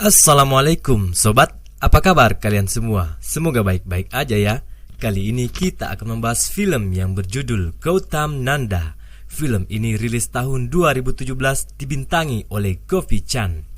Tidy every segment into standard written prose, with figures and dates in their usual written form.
Assalamualaikum sobat, apa kabar kalian semua? Semoga baik-baik aja ya. Kali ini kita akan membahas film yang berjudul Gautam Nanda. Film ini rilis tahun 2017, dibintangi oleh Govi Chan.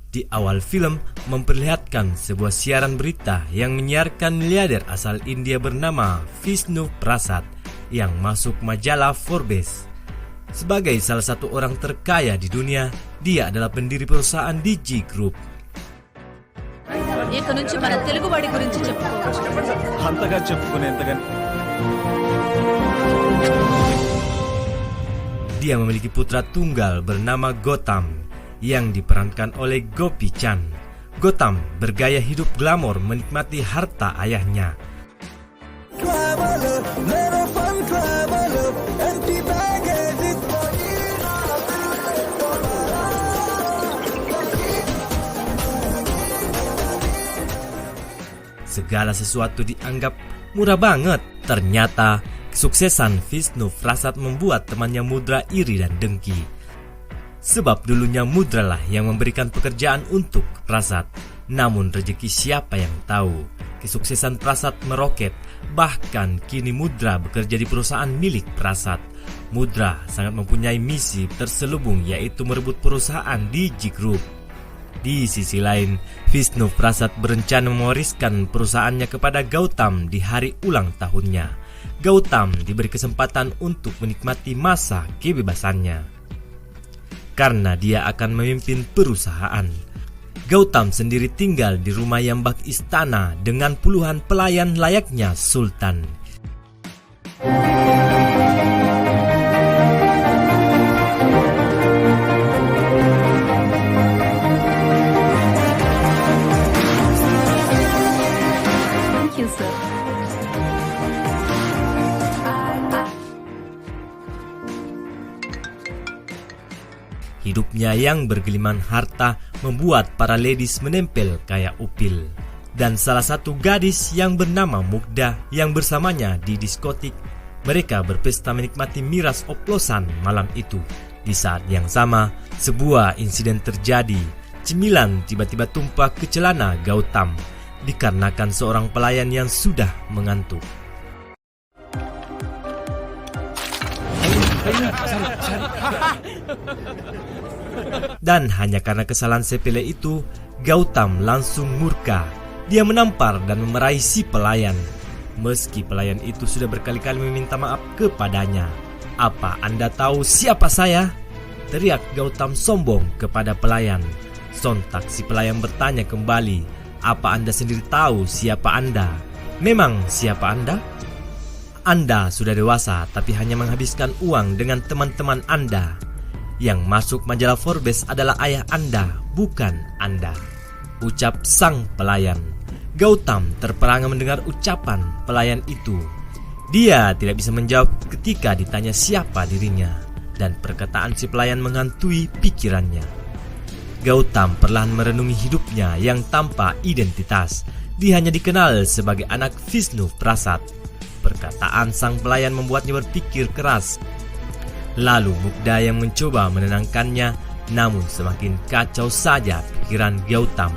Di awal film memperlihatkan sebuah siaran berita yang menyiarkan miliarder asal India bernama Vishnu Prasad yang masuk majalah Forbes. Sebagai salah satu orang terkaya di dunia, dia adalah pendiri perusahaan Digi Group. Dia memiliki putra tunggal bernama Gautam yang diperankan oleh Govi Chan. Gautam bergaya hidup glamor menikmati harta ayahnya. Segala sesuatu dianggap murah banget. Ternyata kesuksesan Vishnu Prasad membuat temannya Mudra iri dan dengki. Sebab dulunya Mudra lah yang memberikan pekerjaan untuk Prasad. Namun rezeki siapa yang tahu? Kesuksesan Prasad meroket. Bahkan kini Mudra bekerja di perusahaan milik Prasad. Mudra sangat mempunyai misi terselubung, yaitu merebut perusahaan Digi Group. Di sisi lain, Vishnu Prasad berencana mewariskan perusahaannya kepada Gautam di hari ulang tahunnya. Gautam diberi kesempatan untuk menikmati masa kebebasannya karena dia akan memimpin perusahaan. Gautam sendiri tinggal di rumah yang bak istana dengan puluhan pelayan layaknya sultan. Thank you, sir. Hidupnya yang bergeliman harta membuat para ladies menempel kayak upil. Dan salah satu gadis yang bernama Mugdha yang bersamanya di diskotik. Mereka berpesta menikmati miras oplosan malam itu. Di saat yang sama, sebuah insiden terjadi. Cemilan tiba-tiba tumpah ke celana Gautam dikarenakan seorang pelayan yang sudah mengantuk. Dan hanya karena kesalahan sepele itu, Gautam langsung murka. Dia menampar dan memeraih si pelayan. Meski pelayan itu sudah berkali-kali meminta maaf kepadanya. "Apa Anda tahu siapa saya?" teriak Gautam sombong kepada pelayan. Sontak si pelayan bertanya kembali, "Apa Anda sendiri tahu siapa Anda? Memang siapa Anda? Anda sudah dewasa tapi hanya menghabiskan uang dengan teman-teman Anda. Yang masuk majalah Forbes adalah ayah Anda, bukan Anda," ucap sang pelayan. Gautam terperangah mendengar ucapan pelayan itu. Dia tidak bisa menjawab ketika ditanya siapa dirinya, dan perkataan si pelayan menghantui pikirannya. Gautam perlahan merenungi hidupnya yang tanpa identitas. Dia hanya dikenal sebagai anak Vishnu Prasad. Perkataan sang pelayan membuatnya berpikir keras. Lalu Mugdha yang mencoba menenangkannya, namun semakin kacau saja pikiran Gautam.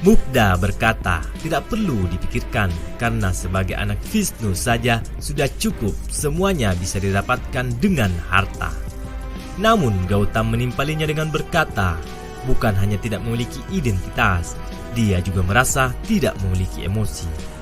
Mugdha berkata tidak perlu dipikirkan karena sebagai anak Vishnu saja sudah cukup, semuanya bisa didapatkan dengan harta. Namun Gautam menimpalinya dengan berkata, bukan hanya tidak memiliki identitas, dia juga merasa tidak memiliki emosi.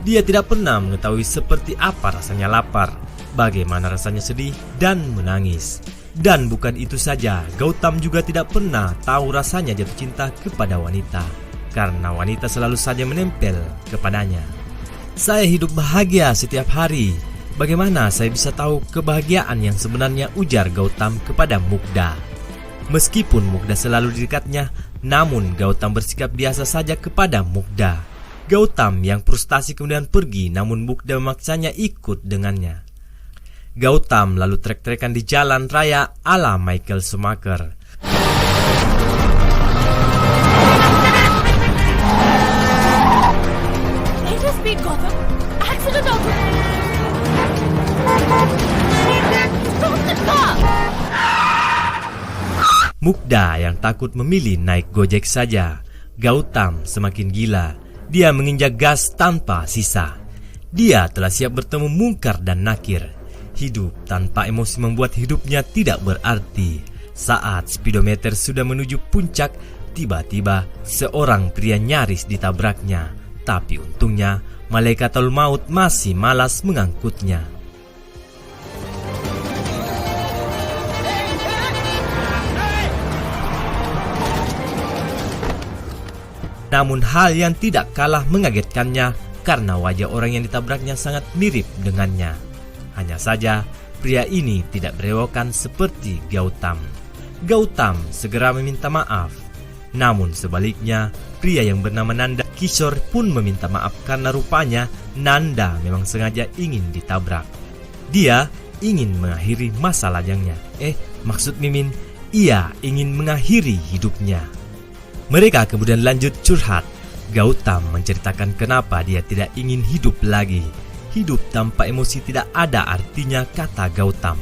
Dia tidak pernah mengetahui seperti apa rasanya lapar, bagaimana rasanya sedih dan menangis. Dan bukan itu saja, Gautam juga tidak pernah tahu rasanya jatuh cinta kepada wanita, karena wanita selalu saja menempel kepadanya. "Saya hidup bahagia setiap hari. Bagaimana saya bisa tahu kebahagiaan yang sebenarnya?" ujar Gautam kepada Mugdha. Meskipun Mugdha selalu di dekatnya, namun Gautam bersikap biasa saja kepada Mugdha. Gautam yang frustasi kemudian pergi, namun Mugdha memaksanya ikut dengannya. Gautam lalu trek-trekan di jalan raya ala Michael Schumacher. Speed, Gotham. Accident auto. Stop the car. Mugdha yang takut memilih naik Gojek saja. Gautam semakin gila. Dia menginjak gas tanpa sisa. Dia telah siap bertemu Mungkar dan Nakir. Hidup tanpa emosi membuat hidupnya tidak berarti. Saat speedometer sudah menuju puncak, tiba-tiba seorang pria nyaris ditabraknya. Tapi untungnya Malaikatul Maut masih malas mengangkutnya. Namun hal yang tidak kalah mengagetkannya karena wajah orang yang ditabraknya sangat mirip dengannya. Hanya saja pria ini tidak berewokan seperti Gautam. Gautam segera meminta maaf. Namun sebaliknya, pria yang bernama Nanda Kishore pun meminta maaf karena rupanya Nanda memang sengaja ingin ditabrak. Dia ingin mengakhiri masa lajangnya. Maksud Mimin, ia ingin mengakhiri hidupnya. Mereka kemudian lanjut curhat. Gautam menceritakan kenapa dia tidak ingin hidup lagi. Hidup tanpa emosi tidak ada artinya, kata Gautam.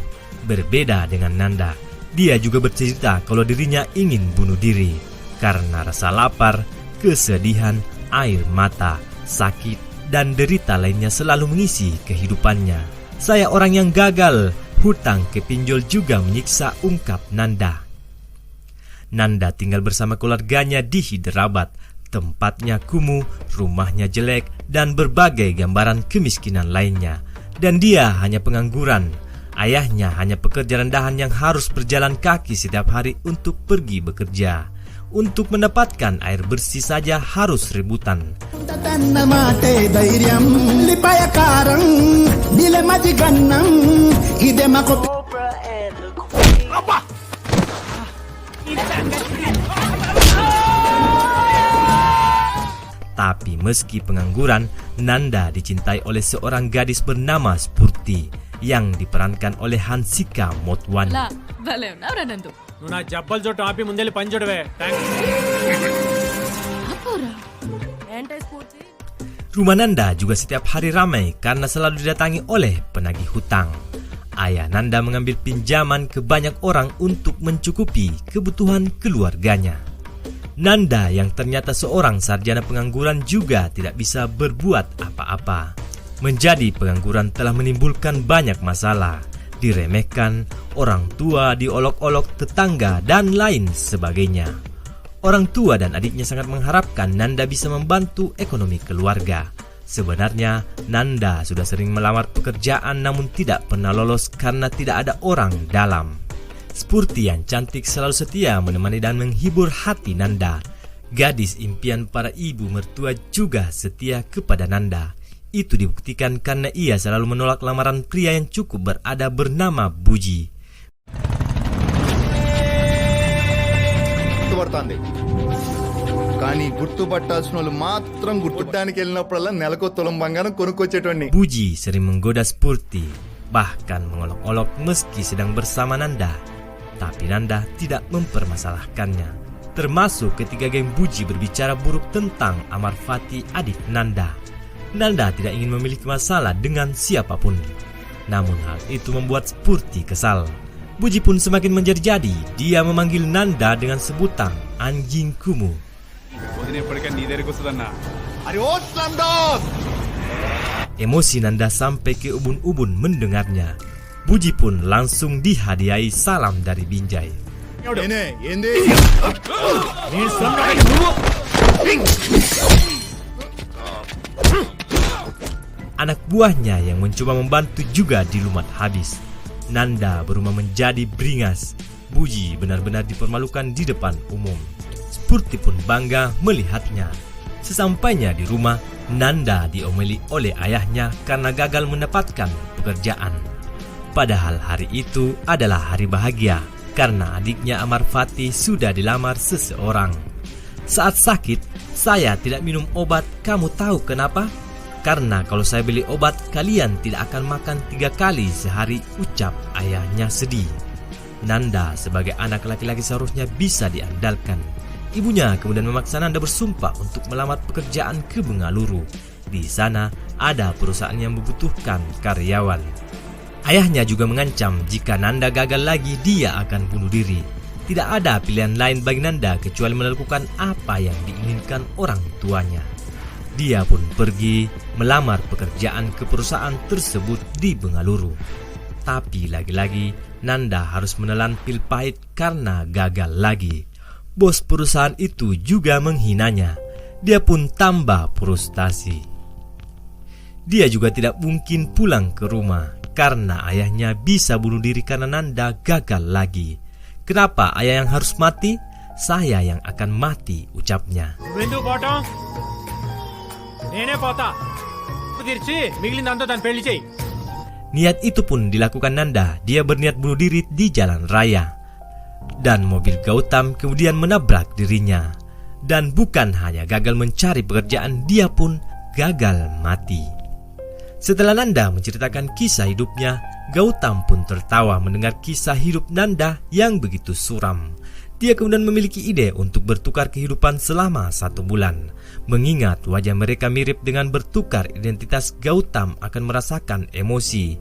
Berbeda dengan Nanda, dia juga bercerita kalau dirinya ingin bunuh diri karena rasa lapar, kesedihan, air mata, sakit, dan derita lainnya selalu mengisi kehidupannya. Saya orang yang gagal, hutang ke pinjol juga menyiksa, ungkap Nanda. Nanda tinggal bersama keluarganya di Hyderabad. Tempatnya kumuh, rumahnya jelek, dan berbagai gambaran kemiskinan lainnya. Dan dia hanya pengangguran. Ayahnya hanya pekerja rendahan yang harus berjalan kaki setiap hari untuk pergi bekerja. Untuk mendapatkan air bersih saja harus rebutan. Tapi meski pengangguran, Nanda dicintai oleh seorang gadis bernama Spurti yang diperankan oleh Hansika Motwan. నా జబ్బలు చోటు ఆపి ముందెళ్ళి పని చూడవే. Rumah Nanda juga setiap hari ramai karena selalu didatangi oleh penagih hutang. Ayah Nanda mengambil pinjaman ke banyak orang untuk mencukupi kebutuhan keluarganya. Nanda yang ternyata seorang sarjana pengangguran juga tidak bisa berbuat apa-apa. Menjadi pengangguran telah menimbulkan banyak masalah. Diremehkan, orang tua diolok-olok tetangga, dan lain sebagainya. Orang tua dan adiknya sangat mengharapkan Nanda bisa membantu ekonomi keluarga. Sebenarnya, Nanda sudah sering melamar pekerjaan namun tidak pernah lolos karena tidak ada orang dalam. Spurti yang cantik selalu setia menemani dan menghibur hati Nanda. Gadis impian para ibu mertua juga setia kepada Nanda. Itu dibuktikan karena ia selalu menolak lamaran pria yang cukup berada bernama Buji. Buji sering menggoda Spurti, bahkan mengolok-olok meski sedang bersama Nanda. Tapi Nanda tidak mempermasalahkannya. Termasuk ketika geng Buji berbicara buruk tentang Amarfati, adik Nanda. Nanda tidak ingin memiliki masalah dengan siapapun. Namun hal itu membuat Spurti kesal. Buji pun semakin menjadi-jadi. Dia memanggil Nanda dengan sebutan anjing kumuh. Emosi Nanda sampai ke ubun-ubun mendengarnya. Buji pun langsung dihadiahi salam dari Binjai. Anak buahnya yang mencoba membantu juga dilumat habis. Nanda berubah menjadi beringas. Buji benar-benar dipermalukan di depan umum. Spurti pun bangga melihatnya. Sesampainya di rumah, Nanda diomeli oleh ayahnya karena gagal mendapatkan pekerjaan. Padahal hari itu adalah hari bahagia. karena adiknya Amarvati sudah dilamar seseorang. Saat sakit, saya tidak minum obat, kamu tahu kenapa? Karena kalau saya beli obat, kalian tidak akan makan 3 kali sehari, ucap ayahnya sedih. Nanda sebagai anak laki-laki seharusnya bisa diandalkan. Ibunya kemudian memaksa Nanda bersumpah untuk melamar pekerjaan ke Bengaluru. Di sana ada perusahaan yang membutuhkan karyawan. Ayahnya juga mengancam jika Nanda gagal lagi dia akan bunuh diri. Tidak ada pilihan lain bagi Nanda kecuali melakukan apa yang diinginkan orang tuanya. Dia pun pergi melamar pekerjaan ke perusahaan tersebut di Bengaluru. Tapi lagi-lagi Nanda harus menelan pil pahit karena gagal lagi. Bos perusahaan itu juga menghinanya. Dia pun tambah frustasi. Dia juga tidak mungkin pulang ke rumah karena ayahnya bisa bunuh diri karena Nanda gagal lagi. Kenapa ayah yang harus mati? Saya yang akan mati, ucapnya. ఎందుకు పోవటం? నేనే పోతా. తెరిచి మిగిలిందంతా దాన్ని పెళ్లి చేయి. Niat itu pun dilakukan Nanda. Dia berniat bunuh diri di jalan raya. Dan mobil Gautam kemudian menabrak dirinya. Dan bukan hanya gagal mencari pekerjaan, dia pun gagal mati. Setelah Nanda menceritakan kisah hidupnya, Gautam pun tertawa mendengar kisah hidup Nanda yang begitu suram. Dia kemudian memiliki ide untuk bertukar kehidupan selama 1 bulan. Mengingat wajah mereka mirip dengan bertukar identitas, Gautam akan merasakan emosi.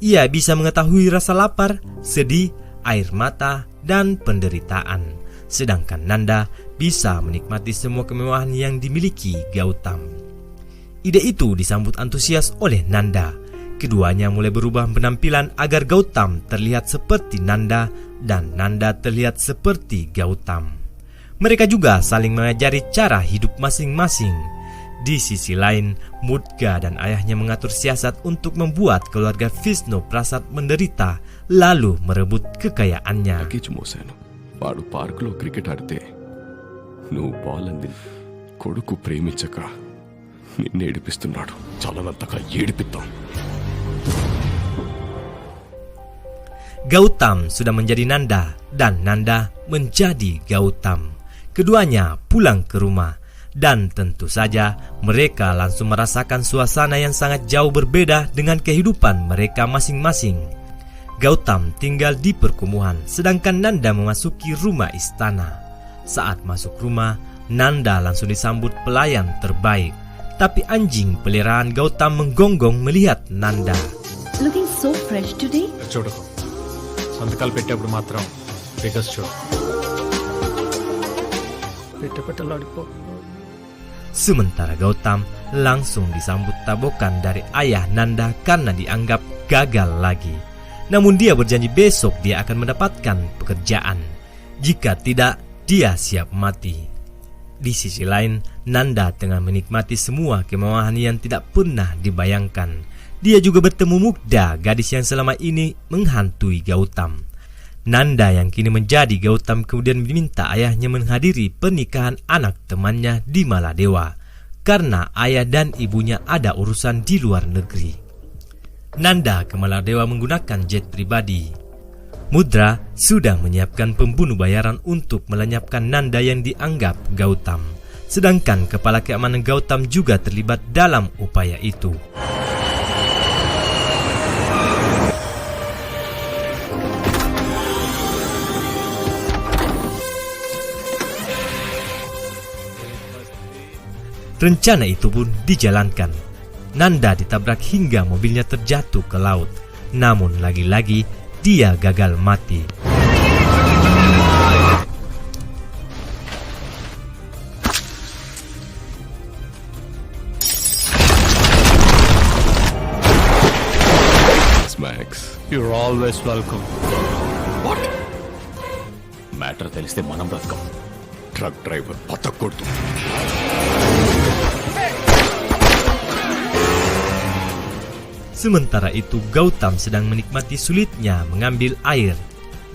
Ia bisa mengetahui rasa lapar, sedih, air mata, dan penderitaan. Sedangkan Nanda bisa menikmati semua kemewahan yang dimiliki Gautam. Ide itu disambut antusias oleh Nanda. Keduanya mulai berubah penampilan agar Gautam terlihat seperti Nanda dan Nanda terlihat seperti Gautam. Mereka juga saling mengajari cara hidup masing-masing. Di sisi lain, Mudga dan ayahnya mengatur siasat untuk membuat keluarga Vishnu Prasad menderita lalu merebut kekayaannya. Luggage మోసాను. వాడు పార్కులో క్రికెట్ ఆడితే నువ్వు బాల్ అంది కొడుకు ప్రేమించక నిన్ను ఏడిపిస్తున్నాడు. చాలనంతగా ఏడిపిద్దాం. Gautam sudah menjadi Nanda dan Nanda menjadi Gautam. Keduanya pulang ke rumah dan tentu saja mereka langsung merasakan suasana yang sangat jauh berbeda dengan kehidupan mereka masing-masing. Gautam tinggal di perkumuhan sedangkan Nanda memasuki rumah istana. Saat masuk rumah, Nanda langsung disambut pelayan terbaik. Tapi anjing peliharaan Gautam menggonggong melihat Nanda. Looking so fresh today. చూడకు సంతకాలు పెట్టేప్పుడు మాత్రం ఫిగర్స్ చూడు. పెట్టలాడిపో. Sementara Gautam langsung disambut tabokan dari ayah Nanda karena dianggap gagal lagi. Namun dia berjanji besok dia akan mendapatkan pekerjaan. Jika tidak, dia siap mati. Di sisi lain, Nanda tengah menikmati semua kemewahan yang tidak pernah dibayangkan. Dia juga bertemu Mugdha, gadis yang selama ini menghantui Gautam. Nanda yang kini menjadi Gautam kemudian meminta ayahnya menghadiri pernikahan anak temannya di Maladewa karena ayah dan ibunya ada urusan di luar negeri. Nanda ke Maladewa menggunakan jet pribadi. Mudra sudah menyiapkan pembunuh bayaran untuk melenyapkan Nanda yang dianggap Gautam. Sedangkan kepala keamanan Gautam juga terlibat dalam upaya itu. Rencana itu pun dijalankan. Nanda ditabrak hingga mobilnya terjatuh ke laut. Namun lagi-lagi dia gagal mati. Max. You're always welcome. What? Matter తెలిస్తే మనం బ్రతకం. Truck driver బతకూడదు. Sementara itu Gautam sedang menikmati sulitnya mengambil air.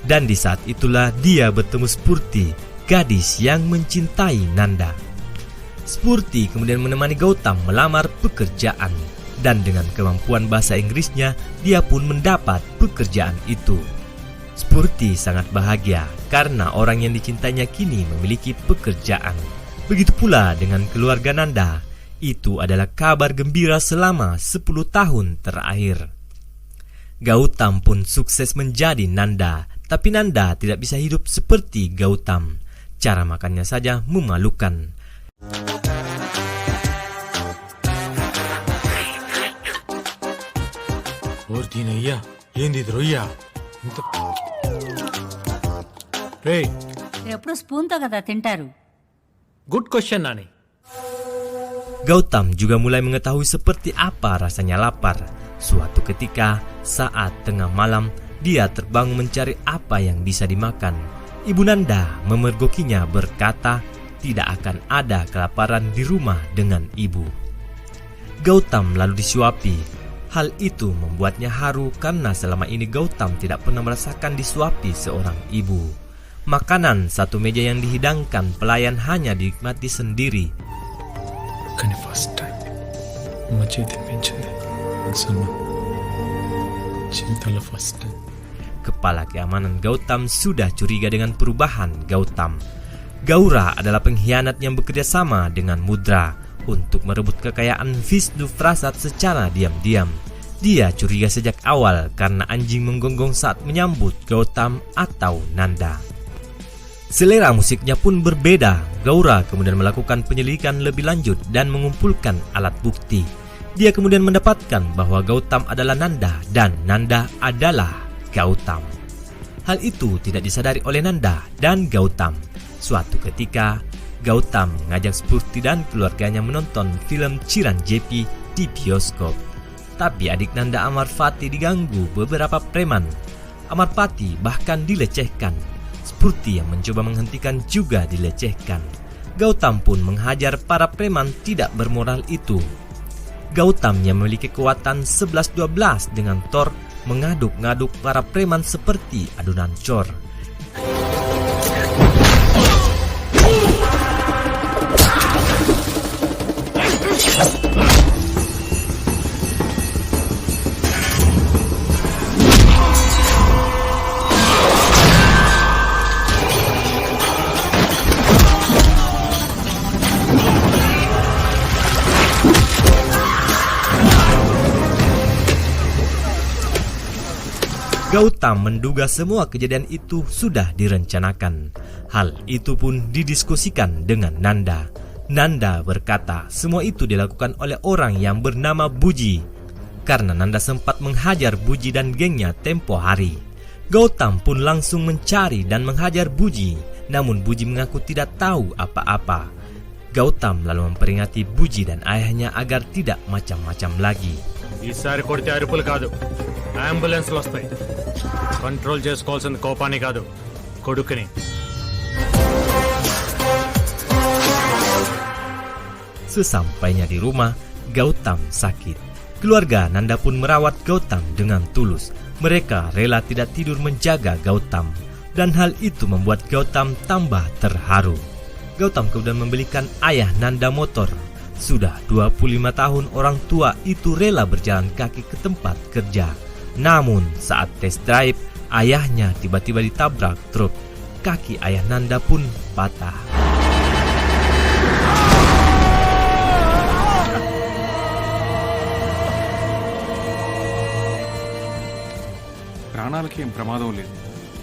Dan di saat itulah dia bertemu Spurti, gadis yang mencintai Nanda. Spurti kemudian menemani Gautam melamar pekerjaan. Dan dengan kemampuan bahasa Inggrisnya, dia pun mendapat pekerjaan itu. Spurti sangat bahagia karena orang yang dicintainya kini memiliki pekerjaan. Begitu pula dengan keluarga Nanda. Itu adalah kabar gembira selama 10 tahun terakhir. Gautam pun sukses menjadi Nanda, tapi Nanda tidak bisa hidup seperti Gautam. Cara makannya saja memalukan. రే ఎప్పుడు స్పూన్తో కదా తింటారు. Good question Nani. Gautam juga mulai mengetahui seperti apa rasanya lapar. Suatu ketika, saat tengah malam, dia terbangun mencari apa yang bisa dimakan. Ibu Nanda memergokinya berkata, tidak akan ada kelaparan di rumah dengan ibu. Gautam lalu disuapi. Hal itu membuatnya haru karena selama ini Gautam tidak pernah merasakan disuapi seorang ibu. Makanan satu meja yang dihidangkan pelayan hanya dinikmati sendiri. కానీ first time మా చేతి పెంచింది అసలు cintalah first time. Kepala keamanan Gautam sudah curiga dengan perubahan Gautam. Gaura adalah pengkhianat yang bekerja sama dengan Mudra untuk merebut kekayaan Vishnu Prasad secara diam-diam. Dia curiga sejak awal karena anjing menggonggong saat menyambut Gautam atau Nanda. Selera musiknya pun berbeda. Gaura kemudian melakukan penyelidikan lebih lanjut dan mengumpulkan alat bukti. Dia kemudian mendapatkan bahwa Gautam adalah Nanda dan Nanda adalah Gautam. Hal itu tidak disadari oleh Nanda dan Gautam. Suatu ketika, Gautam mengajak Spurti dan keluarganya menonton film Chiranjeevi di bioskop. Tapi adik Nanda Amarpati diganggu beberapa preman. Amarpati bahkan dilecehkan. Spurti yang mencoba menghentikan juga dilecehkan. Gautam pun menghajar para preman tidak bermoral itu. Gautam yang memiliki kekuatan 11-12 dengan Thor mengaduk-ngaduk para preman seperti adonan cor. Gautam menduga semua kejadian itu sudah direncanakan. Hal itu pun didiskusikan dengan Nanda. Nanda berkata semua itu dilakukan oleh orang yang bernama Buji, karena Nanda sempat menghajar Buji dan gengnya tempo hari. Gautam pun langsung mencari dan menghajar Buji, namun Buji mengaku tidak tahu apa-apa. Gautam lalu memperingati Buji dan ayahnya agar tidak macam-macam lagi. ఈసారి కొడితే అరుపులు కాదు, అంబులెన్స్లు వస్తాయి. కంట్రోల్ చేసుకోవాల్సింది కోపాన్ని కాదు, కొడుకుని. Sesampainya di rumah, Gautam sakit. Keluarga Nanda pun merawat Gautam dengan tulus. Mereka rela tidak tidur menjaga Gautam. Dan hal itu membuat Gautam tambah terharu. Gautam kemudian membelikan ayah Nanda motor. Sudah 25 tahun orang tua itu rela berjalan kaki ke tempat kerja. Namun saat tes drive, ayahnya tiba-tiba ditabrak truk. Kaki ayah Nanda pun patah. ప్రాణాలకి ఏం ప్రమాదం లేదు.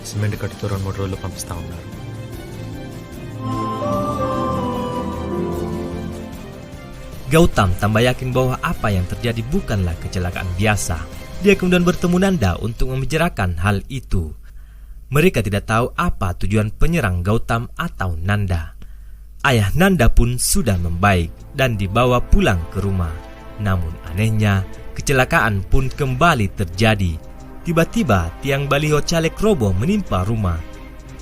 సిమెంట్ కట్టుతో 2-3 రోజులు పంపిస్తా ఉన్నారు. Gautam tambah yakin bahwa apa yang terjadi bukanlah kecelakaan biasa. Dia kemudian bertemu Nanda untuk membicarakan hal itu. Mereka tidak tahu apa tujuan penyerang Gautam atau Nanda. Ayah Nanda pun sudah membaik dan dibawa pulang ke rumah. Namun anehnya, kecelakaan pun kembali terjadi. Tiba-tiba tiang baliho caleg roboh menimpa rumah.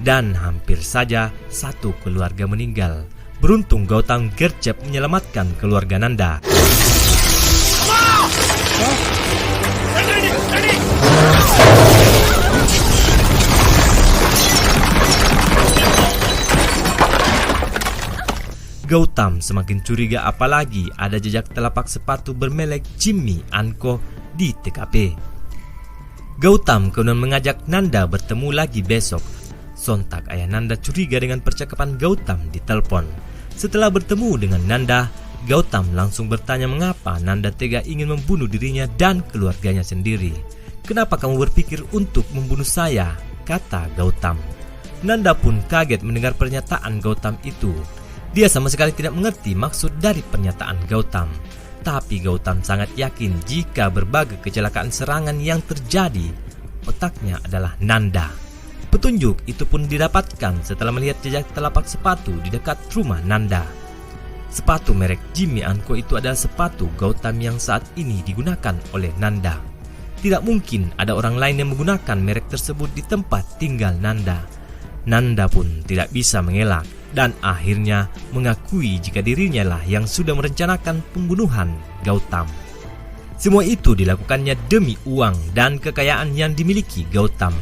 Dan hampir saja satu keluarga meninggal. Beruntung Gautam gercep menyelamatkan keluarga Nanda. Gautam semakin curiga apalagi ada jejak telapak sepatu bermerek Jimmy Anko di TKP. Gautam kemudian mengajak Nanda bertemu lagi besok. Sontak ayah Nanda curiga dengan percakapan Gautam di telepon. Setelah bertemu dengan Nanda, Gautam langsung bertanya mengapa Nanda tega ingin membunuh dirinya dan keluarganya sendiri. "Kenapa kamu berpikir untuk membunuh saya?" kata Gautam. Nanda pun kaget mendengar pernyataan Gautam itu. Dia sama sekali tidak mengerti maksud dari pernyataan Gautam. Tapi Gautam sangat yakin jika berbagai kecelakaan serangan yang terjadi, otaknya adalah Nanda. Petunjuk itu pun didapatkan setelah melihat jejak telapak sepatu di dekat rumah Nanda. Sepatu merek Jimmy & Co itu adalah sepatu Gautam yang saat ini digunakan oleh Nanda. Tidak mungkin ada orang lain yang menggunakan merek tersebut di tempat tinggal Nanda. Nanda pun tidak bisa mengelak dan akhirnya mengakui jika dirinya lah yang sudah merencanakan pembunuhan Gautam. Semua itu dilakukannya demi uang dan kekayaan yang dimiliki Gautam.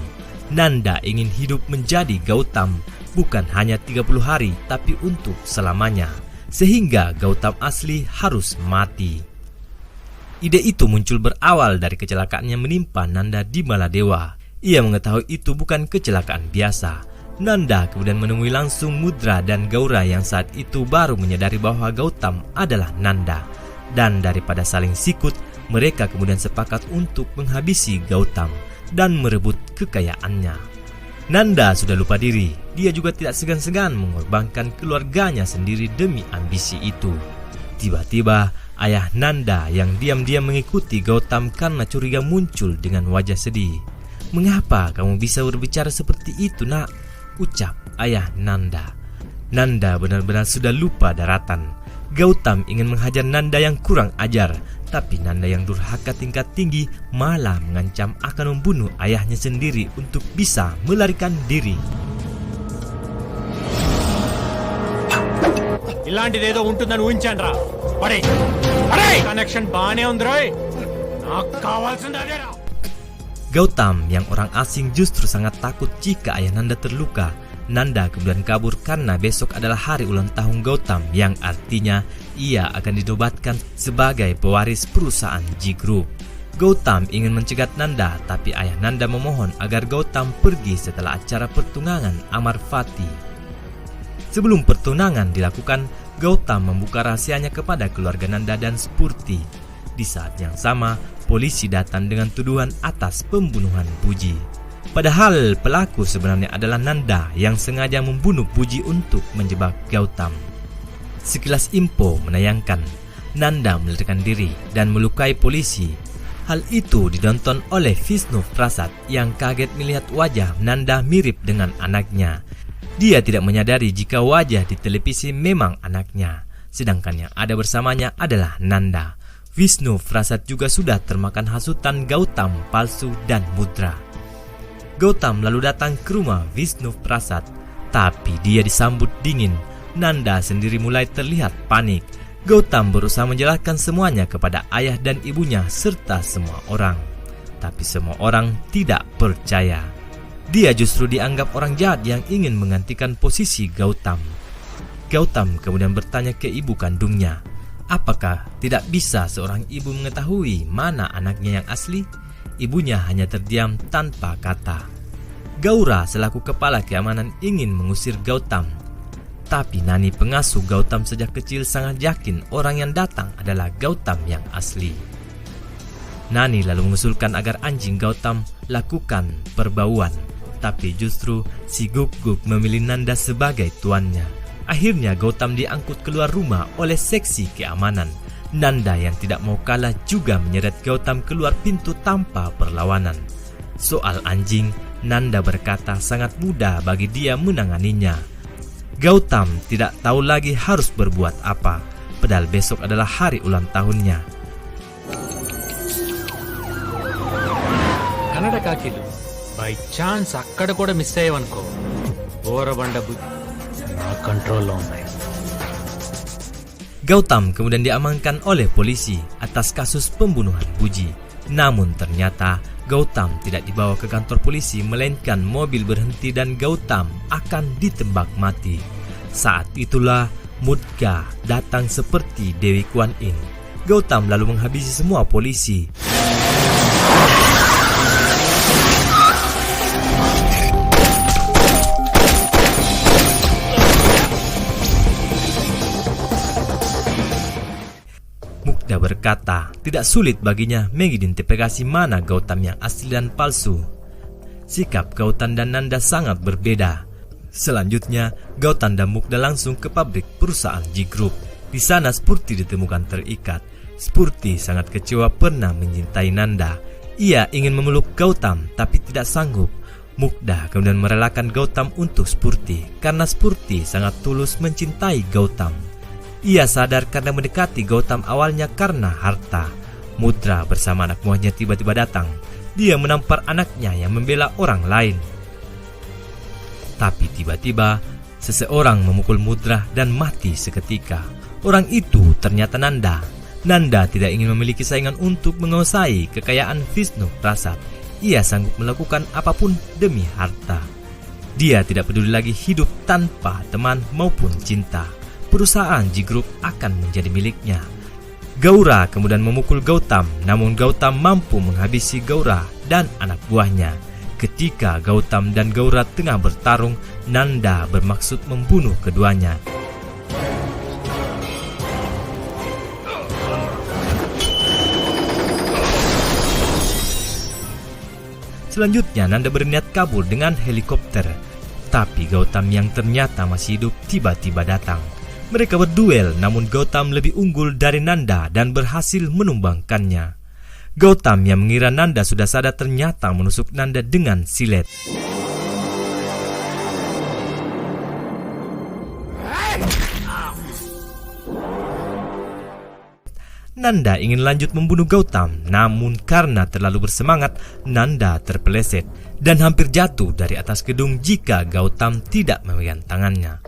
Nanda ingin hidup menjadi Gautam bukan hanya 30 hari tapi untuk selamanya. Sehingga Gautam asli harus mati. Ide itu muncul berawal dari kecelakaan yang menimpa Nanda di Maladewa. Ia mengetahui itu bukan kecelakaan biasa. Nanda kemudian menemui langsung Mudra dan Gaura yang saat itu baru menyadari bahwa Gautam adalah Nanda. Dan daripada saling sikut, mereka kemudian sepakat untuk menghabisi Gautam dan merebut kekayaannya. Nanda sudah lupa diri. Dia juga tidak segan-segan mengorbankan keluarganya sendiri demi ambisi itu. Tiba-tiba, ayah Nanda yang diam-diam mengikuti Gautam karena curiga muncul dengan wajah sedih. "Mengapa kamu bisa berbicara seperti itu, nak?" ucap ayah Nanda. Nanda benar-benar sudah lupa daratan. Gautam ingin menghajar Nanda yang kurang ajar, tapi Nanda yang durhaka tingkat tinggi malah mengancam akan membunuh ayahnya sendiri untuk bisa melarikan diri. ఇలాంటిదేదో ఉంటుందని ఊహించానురా. పడే కనెక్షన్ బానే ఉందిరా. నాకు కావాల్సింది అదేరా. Gautam yang orang asing justru sangat takut jika ayah Nanda terluka. Nanda kemudian kabur karena besok adalah hari ulang tahun Gautam yang artinya ia akan dinobatkan sebagai pewaris perusahaan G Group. Gautam ingin mencegat Nanda, tapi ayah Nanda memohon agar Gautam pergi setelah acara pertunangan Amarvati. Sebelum pertunangan dilakukan, Gautam membuka rahasianya kepada keluarga Nanda dan Spurti. Di saat yang sama, polisi datang dengan tuduhan atas pembunuhan Puji. Padahal pelaku sebenarnya adalah Nanda yang sengaja membunuh Puji untuk menjebak Gautam. Sekilas info menayangkan Nanda melarikan diri dan melukai polisi. Hal itu ditonton oleh Vishnu Prasad yang kaget melihat wajah Nanda mirip dengan anaknya. Dia tidak menyadari jika wajah di televisi memang anaknya, sedangkan yang ada bersamanya adalah Nanda. Vishnu Prasad juga sudah termakan hasutan Gautam palsu dan Mudra. Gautam lalu datang ke rumah Vishnu Prasad, tapi dia disambut dingin. Nanda sendiri mulai terlihat panik. Gautam berusaha menjelaskan semuanya kepada ayah dan ibunya serta semua orang, tapi semua orang tidak percaya. Dia justru dianggap orang jahat yang ingin menggantikan posisi Gautam. Gautam kemudian bertanya ke ibu kandungnya, apakah tidak bisa seorang ibu mengetahui mana anaknya yang asli? Ibunya hanya terdiam tanpa kata. Gaura selaku kepala keamanan ingin mengusir Gautam, tapi Nani pengasuh Gautam sejak kecil sangat yakin orang yang datang adalah Gautam yang asli. Nani lalu mengusulkan agar anjing Gautam lakukan perbauan, tapi justru si Guk-Guk memilih Nanda sebagai tuannya. Akhirnya Gautam diangkut keluar rumah oleh seksi keamanan. Nanda yang tidak mau kalah juga menyeret Gautam keluar pintu tanpa perlawanan. Soal anjing, Nanda berkata sangat mudah bagi dia menanganinya. Gautam tidak tahu lagi harus berbuat apa, padahal besok adalah hari ulang tahunnya. Kannada కాకీలు by chance అక్కడ కూడా మిస్ అయ్యావనుకో, బోరబండ నా కంట్రోల్లో ఉన్నాయి. Gautam kemudian diamankan oleh polisi atas kasus pembunuhan Puji. Namun ternyata Gautam tidak dibawa ke kantor polisi, melainkan mobil berhenti dan Gautam akan ditembak mati. Saat itulah Mudga datang seperti Dewi Kuan Yin. Gautam lalu menghabisi semua polisi. berkata tidak sulit baginya mengidentifikasi mana Gautam yang asli dan palsu. Sikap Gautam dan Nanda sangat berbeda. Selanjutnya, Gautam dan Mukda langsung ke pabrik perusahaan G Group. Di sana Spurti ditemukan terikat. Spurti sangat kecewa pernah mencintai Nanda. Ia ingin memeluk Gautam tapi tidak sanggup. Mukda kemudian merelakan Gautam untuk Spurti karena Spurti sangat tulus mencintai Gautam. Ia sadar karena mendekati Gautam awalnya karena harta. Mudra bersama anak buahnya tiba-tiba datang. Dia menampar anaknya yang membela orang lain. Tapi tiba-tiba seseorang memukul Mudra dan mati seketika. Orang itu ternyata Nanda. Nanda tidak ingin memiliki saingan untuk menguasai kekayaan Vishnu Prasad. Ia sanggup melakukan apapun demi harta. Dia tidak peduli lagi hidup tanpa teman maupun cinta. Perusahaan G Group akan menjadi miliknya. Gaura kemudian memukul Gautam, namun Gautam mampu menghabisi Gaura dan anak buahnya. Ketika Gautam dan Gaura tengah bertarung, Nanda bermaksud membunuh keduanya. Selanjutnya Nanda berniat kabur dengan helikopter. Tapi Gautam yang ternyata masih hidup tiba-tiba datang. Mereka berduel, namun Gautam lebih unggul dari Nanda dan berhasil menumbangkannya. Gautam yang mengira Nanda sudah sadar ternyata menusuk Nanda dengan silet. Nanda ingin lanjut membunuh Gautam, namun karena terlalu bersemangat, Nanda terpeleset dan hampir jatuh dari atas gedung jika Gautam tidak memegang tangannya.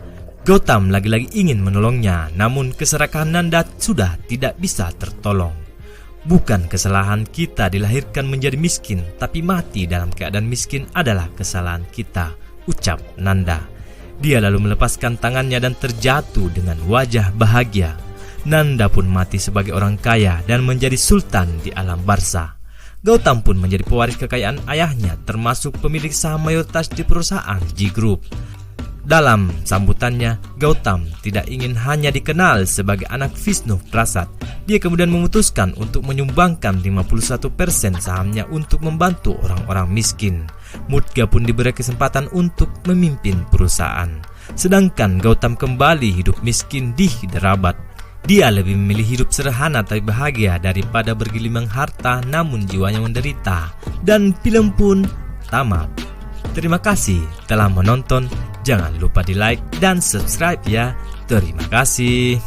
Gautam lagi-lagi ingin menolongnya, namun keserakahan Nanda sudah tidak bisa tertolong. Bukan kesalahan kita dilahirkan menjadi miskin, tapi mati dalam keadaan miskin adalah kesalahan kita, ucap Nanda. Dia lalu melepaskan tangannya dan terjatuh dengan wajah bahagia. Nanda pun mati sebagai orang kaya dan menjadi sultan di alam barza. Gautam pun menjadi pewaris kekayaan ayahnya, termasuk pemilik saham mayoritas di perusahaan G Group. Dalam sambutannya, Gautam tidak ingin hanya dikenal sebagai anak Vishnu Prasad. Dia kemudian memutuskan untuk menyumbangkan 51% sahamnya untuk membantu orang-orang miskin. Mudga pun diberi kesempatan untuk memimpin perusahaan. Sedangkan Gautam kembali hidup miskin di Hyderabad. Dia lebih memilih hidup sederhana tapi bahagia daripada bergelimang harta namun jiwanya menderita. Dan film pun tamat. Terima kasih telah menonton. Jangan lupa di like dan subscribe ya. Terima kasih.